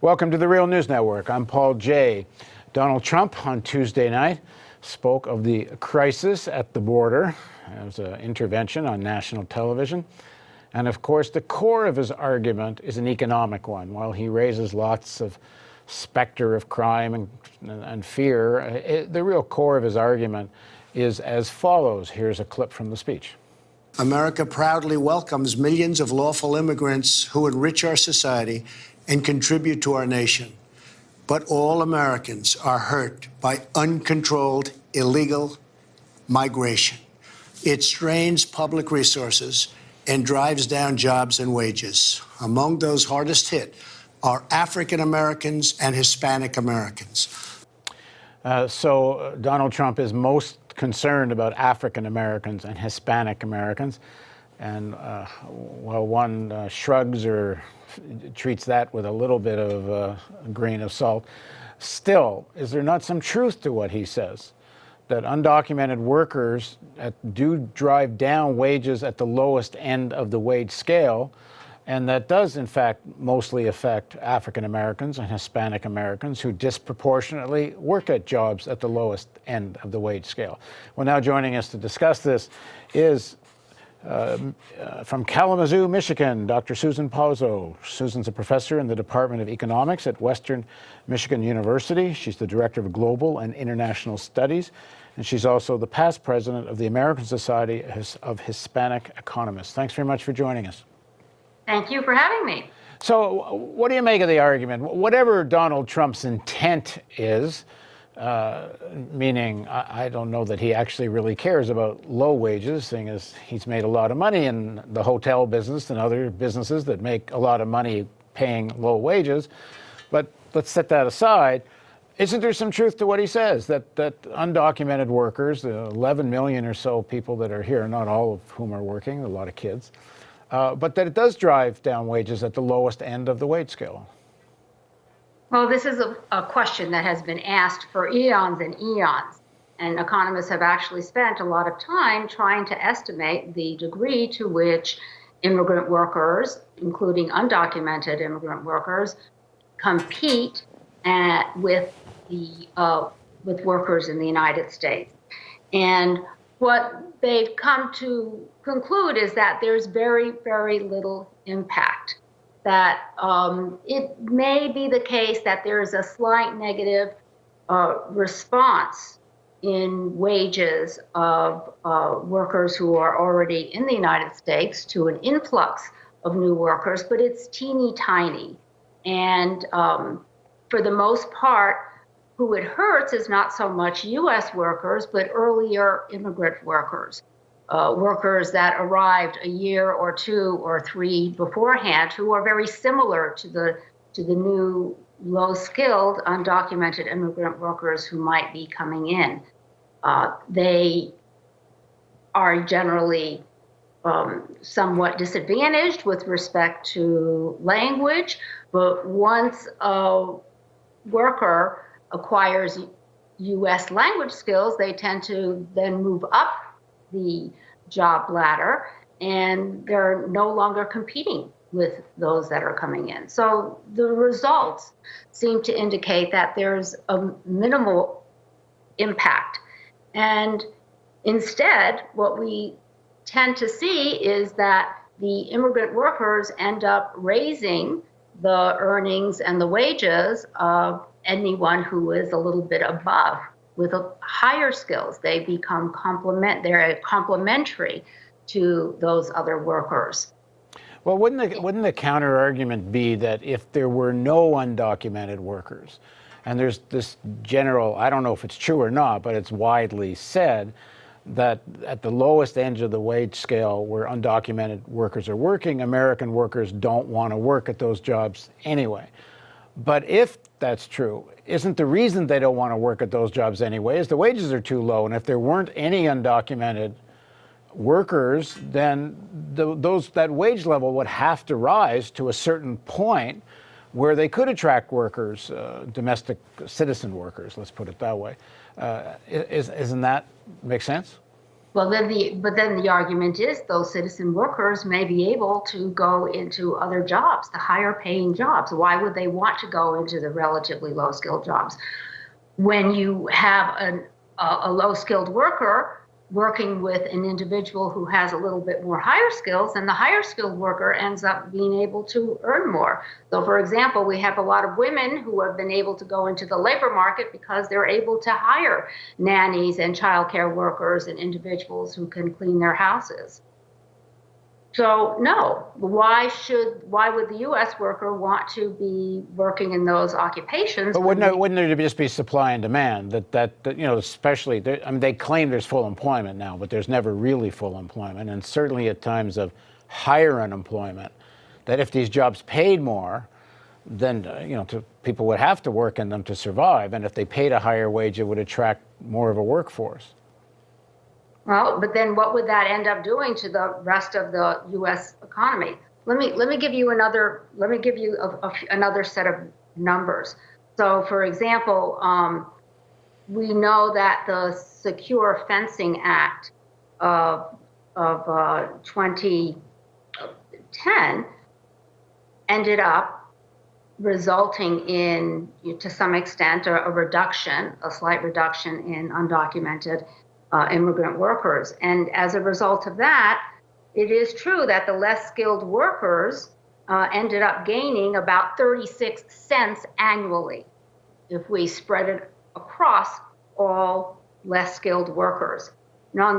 Welcome to the Real News Network. I'm Paul Jay. Donald Trump on Tuesday night spoke of the crisis at the border as an intervention on national television. And of course, the core of his argument is an economic one. While he raises lots of specter of crime and fear, the real core of his argument is as follows. Here's a clip from the speech. America proudly welcomes millions of lawful immigrants who enrich our society and contribute to our nation. But all Americans are hurt by uncontrolled illegal migration. It strains public resources and drives down jobs and wages. Among those hardest hit are African Americans and Hispanic Americans. So Donald Trump is most concerned about African Americans and Hispanic Americans. And while one shrugs or treats that with a little bit of a grain of salt, still, is there not some truth to what he says? That undocumented workers do drive down wages at the lowest end of the wage scale, and that does, in fact, mostly affect African Americans and Hispanic Americans who disproportionately work at jobs at the lowest end of the wage scale. Well, now joining us to discuss this is from Kalamazoo, Michigan, Dr. Susan Pozo. Susan's a professor in the Department of Economics at Western Michigan University. She's the Director of Global and International Studies, and she's also the past president of the American Society of Hispanic Economists. Thanks very much for joining us. Thank you for having me. So what do you make of the argument? Whatever Donald Trump's intent is, meaning I don't know that he actually really cares about low wages, seeing as he's made a lot of money in the hotel business and other businesses that make a lot of money paying low wages. But let's set that aside. Isn't there some truth to what he says, that undocumented workers, the 11 million or so people that are here, not all of whom are working, a lot of kids, but that it does drive down wages at the lowest end of the wage scale? Well, this is a question that has been asked for eons and eons, and economists have actually spent a lot of time trying to estimate the degree to which immigrant workers, including undocumented immigrant workers, compete with workers in the United States. And what they've come to conclude is that there's very, very little impact. That it may be the case that there is a slight negative response in wages of workers who are already in the United States to an influx of new workers, but it's teeny tiny. And for the most part, who it hurts is not so much U.S. workers, but earlier immigrant workers. Workers that arrived a year or two or three beforehand, who are very similar to the new low-skilled undocumented immigrant workers who might be coming in. They are generally somewhat disadvantaged with respect to language, but once a worker acquires U.S. language skills, they tend to then move up the job ladder, and they're no longer competing with those that are coming in. So the results seem to indicate that there's a minimal impact. And instead, what we tend to see is that the immigrant workers end up raising the earnings and the wages of anyone who is a little bit above with higher skills. They become they're complementary to those other workers. Well, wouldn't the counter argument be that if there were no undocumented workers, and there's this general, I don't know if it's true or not, but it's widely said that at the lowest end of the wage scale where undocumented workers are working, American workers don't want to work at those jobs anyway. But if that's true, isn't the reason they don't want to work at those jobs anyway is the wages are too low? And if there weren't any undocumented workers, then that wage level would have to rise to a certain point where they could attract workers, domestic citizen workers, let's put it that way. Isn't that make sense? Well, but then the argument is those citizen workers may be able to go into other jobs, the higher paying jobs. Why would they want to go into the relatively low skilled jobs? When you have a low skilled worker working with an individual who has a little bit more higher skills, and the higher skilled worker ends up being able to earn more. So, for example, we have a lot of women who have been able to go into the labor market because they're able to hire nannies and childcare workers and individuals who can clean their houses. So no, why would the U.S. worker want to be working in those occupations? But wouldn't there just be supply and demand? That especially, I mean, they claim there's full employment now, but there's never really full employment, and certainly at times of higher unemployment, that if these jobs paid more, then people would have to work in them to survive, and if they paid a higher wage, it would attract more of a workforce. Well, but then what would that end up doing to the rest of the U.S. economy? Let me give you another set of numbers. So, for example, we know that the Secure Fencing Act of 2010 ended up resulting in, to some extent, a slight reduction in undocumented immigrant workers. And as a result of that, it is true that the less skilled workers ended up gaining about 36 cents annually if we spread it across all less skilled workers. Now, on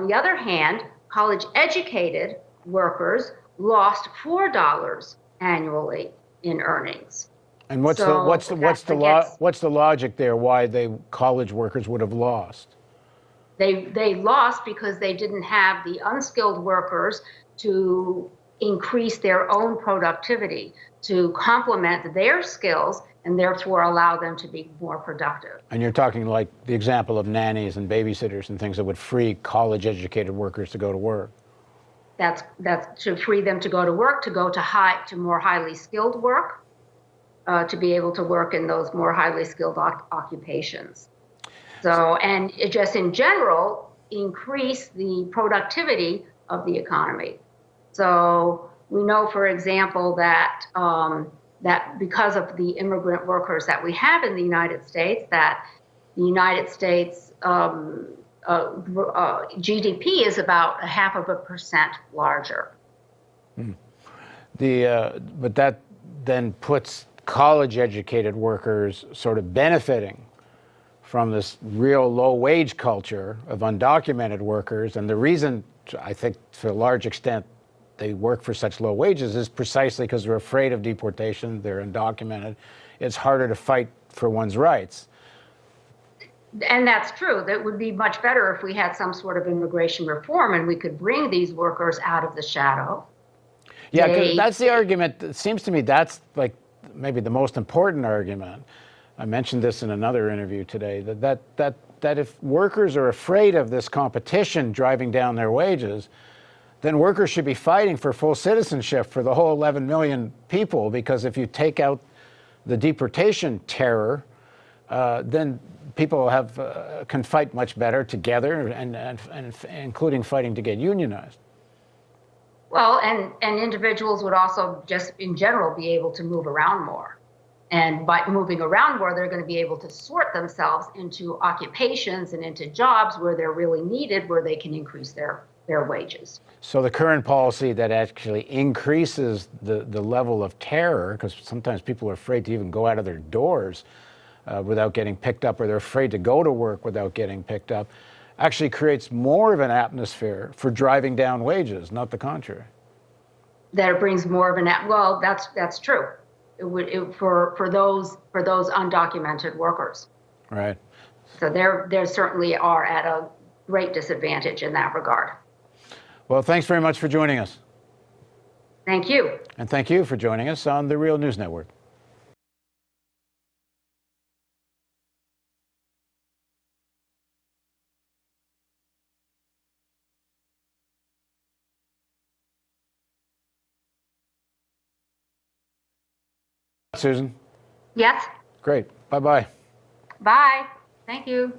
the other hand, college educated workers lost $4 annually in earnings. And what's the logic there? Why college workers would have lost? They lost because they didn't have the unskilled workers to increase their own productivity, to complement their skills, and therefore allow them to be more productive. And you're talking like the example of nannies and babysitters and things that would free college-educated workers to go to work. That's to free them to go to work, to go to more highly skilled work, to be able to work in those more highly skilled occupations. So, and it just in general, increase the productivity of the economy. So we know, for example, that that because of the immigrant workers that we have in the United States, that the United States GDP is about 0.5% larger. But that then puts college-educated workers sort of benefiting from this real low-wage culture of undocumented workers. And the reason, I think, to a large extent, they work for such low wages is precisely because they're afraid of deportation, they're undocumented. It's harder to fight for one's rights. And that's true. That would be much better if we had some sort of immigration reform and we could bring these workers out of the shadow. Yeah, 'cause that's the argument. It seems to me that's like maybe the most important argument. I mentioned this in another interview today, that if workers are afraid of this competition driving down their wages, then workers should be fighting for full citizenship for the whole 11 million people, because if you take out the deportation terror, then people can fight much better together, and including fighting to get unionized. Well, and individuals would also just in general be able to move around more. And by moving around more, they're going to be able to sort themselves into occupations and into jobs where they're really needed, where they can increase their wages. So the current policy that actually increases the level of terror, because sometimes people are afraid to even go out of their doors without getting picked up, or they're afraid to go to work without getting picked up, actually creates more of an atmosphere for driving down wages, not the contrary. That it brings more of well, that's true. For those undocumented workers. Right. So they certainly are at a great disadvantage in that regard. Well, thanks very much for joining us. Thank you. And thank you for joining us on the Real News Network. Susan? Yes? Great. Bye-bye. Bye. Thank you.